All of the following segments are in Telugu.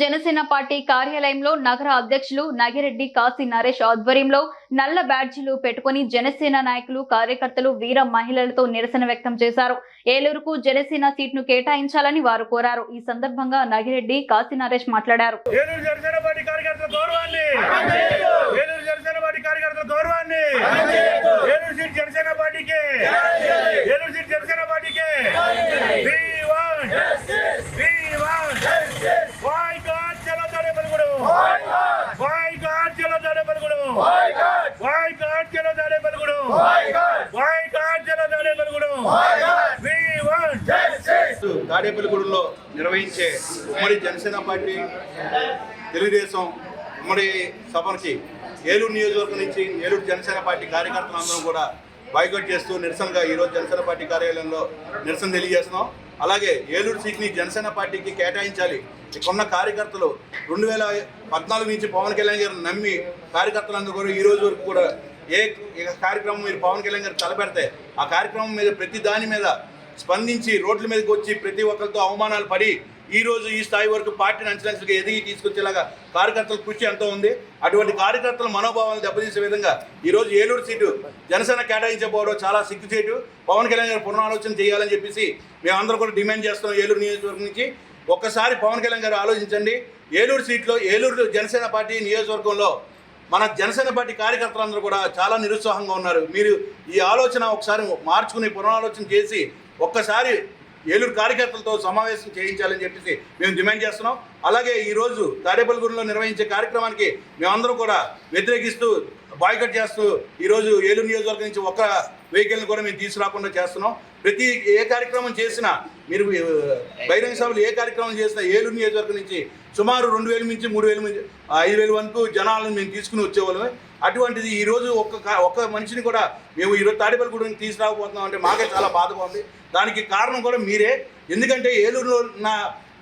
జనసేన పార్టీ కార్యాలయంలో నగర అధ్యక్షులు నగిరెడ్డి కాశీ నరేష్ ఆధ్వర్యంలో నల్ల బ్యాడ్జీలు పెట్టుకుని జనసేన నాయకులు కార్యకర్తలు వీర మహిళలతో నిరసన వ్యక్తం చేశారు. ఏలూరుకు జనసేన సీట్ను కేటాయించాలని వారు కోరారు. ఈ సందర్భంగా నగిరెడ్డి కాశీ నరేష్ మాట్లాడారు. తాడేపల్లిగూడెంలో నిర్వహించే ఉమ్మడి జనసేన పార్టీ తెలుగుదేశం ఉమ్మడి సభకి ఏలూరు నియోజకవర్గం నుంచి ఏలూరు జనసేన పార్టీ కార్యకర్తలందరం కూడా బాయ్కాట్ చేస్తూ నిరసనగా ఈరోజు జనసేన పార్టీ కార్యాలయంలో నిరసన తెలియజేస్తున్నాం. అలాగే ఏలూరు సీట్ని జనసేన పార్టీకి కేటాయించాలి. ఇక్కడున్న కార్యకర్తలు 2014 నుంచి పవన్ కళ్యాణ్ గారు నమ్మి కార్యకర్తలందరూ కూడా ఈ రోజు వరకు కూడా ఏ కార్యక్రమం మీరు పవన్ కళ్యాణ్ గారు తలపెడితే ఆ కార్యక్రమం మీద ప్రతి దాని మీద స్పందించి రోడ్ల మీదకి వచ్చి ప్రతి ఒక్కరితో అవమానాలు పడి ఈరోజు ఈ స్థాయి వరకు పార్టీని అంచెలంచెలుగా ఎదిగి తీసుకొచ్చేలాగా కార్యకర్తల కృషి ఎంతో ఉంది. అటువంటి కార్యకర్తల మనోభావాలను దెబ్బతీసే విధంగా ఈరోజు ఏలూరు సీటు జనసేన కేటాయించకపోవడం చాలా సిగ్గుచేటు. పవన్ కళ్యాణ్ గారు పునరాలోచన చేయాలని చెప్పేసి మేమందరం కూడా డిమాండ్ చేస్తున్నాం. ఏలూరు నియోజకవర్గం నుంచి ఒక్కసారి పవన్ కళ్యాణ్ గారు ఆలోచించండి. ఏలూరు సీట్లో ఏలూరు జనసేన పార్టీ నియోజకవర్గంలో మన జనసేన పార్టీ కార్యకర్తలందరూ కూడా చాలా నిరుత్సాహంగా ఉన్నారు. మీరు ఈ ఆలోచన ఒకసారి మార్చుకుని పునరాలోచన చేసి ఒక్కసారి ఏలూరు కార్యకర్తలతో సమావేశం చేయించాలని చెప్పేసి మేము డిమాండ్ చేస్తున్నాం. అలాగే ఈరోజు తాడేపల్లిగూడెంలో నిర్వహించే కార్యక్రమానికి మేమందరం కూడా వ్యతిరేకిస్తూ బాయ్కాట్ చేస్తూ ఈరోజు ఏలూరు నియోజకవర్గం నుంచి ఒక్క వెహికల్ని కూడా మేము తీసుకురాకుండా చేస్తున్నాం. ప్రతి ఏ కార్యక్రమం చేసినా మీరు బహిరంగ సభలు ఏ కార్యక్రమం చేసినా ఏలూరు నియోజకవర్గం నుంచి సుమారు 2000 నుంచి 3000 నుంచి 5000 వరకు జనాలను మేము తీసుకుని వచ్చేవాళ్ళమే. అటువంటిది ఈరోజు ఒక్క మనిషిని కూడా మేము ఈరోజు తాడేపల్లిగూడెం తీసుకురాకపోతున్నాం అంటే మాకే చాలా బాధగా ఉంది. దానికి కారణం కూడా మీరే. ఎందుకంటే ఏలూరులో ఉన్న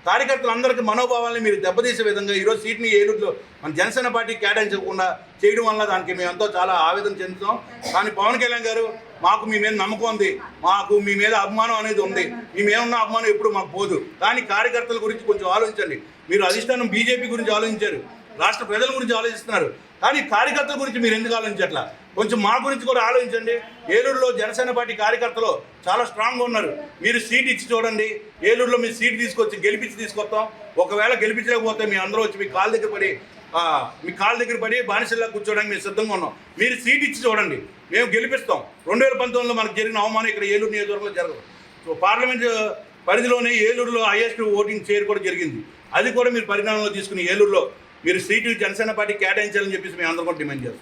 కార్యకర్తలందరికీ మనోభావాలని మీరు దెబ్బతీసే విధంగా ఈరోజు సీట్ని ఏలూరులో మన జనసేన పార్టీకి కేటాయించకుండా చేయడం వల్ల దానికి మేమంతా చాలా ఆవేదన చెందుతాం. కానీ పవన్ కళ్యాణ్ గారు మాకు మీ మీద నమ్మకం ఉంది, మాకు మీ మీద అభిమానం అనేది ఉంది. మీ మీద ఉన్న అభిమానం ఎప్పుడు మాకు పోదు. కానీ కార్యకర్తల గురించి కొంచెం ఆలోచించండి. మీరు అధిష్టానం బీజేపీ గురించి ఆలోచించారు, రాష్ట్ర ప్రజల గురించి ఆలోచిస్తున్నారు, కానీ కార్యకర్తల గురించి మీరు ఎందుకు ఆలోచించట్లా? కొంచెం మా గురించి కూడా ఆలోచించండి. ఏలూరులో జనసేన పార్టీ కార్యకర్తలు చాలా స్ట్రాంగ్గా ఉన్నారు. మీరు సీట్ ఇచ్చి చూడండి. ఏలూరులో మీరు సీట్ తీసుకొచ్చి గెలిపించి తీసుకొస్తాం. ఒకవేళ గెలిపించలేకపోతే మీ అందరూ వచ్చి మీ కాళ్ళ దగ్గర పడి బానిసల్లా కూర్చోడానికి మేము సిద్ధంగా ఉన్నాం. మీరు సీట్ ఇచ్చి చూడండి, మేము గెలిపిస్తాం. 2019లో మనకు జరిగిన అవమానం ఇక్కడ ఏలూరు నియోజకవర్గంలో జరగదు. సో పార్లమెంట్ పరిధిలోనే ఏలూరులో హైయెస్ట్ ఓటింగ్ షేర్ కూడా జరిగింది. అది కూడా మీరు పరిగణనలో తీసుకుని ఏలూరులో మీరు సీటు జనసేన పార్టీ కేటాయించాలని చెప్పేసి మేము అందరం కూడా డిమాండ్ చేస్తాం.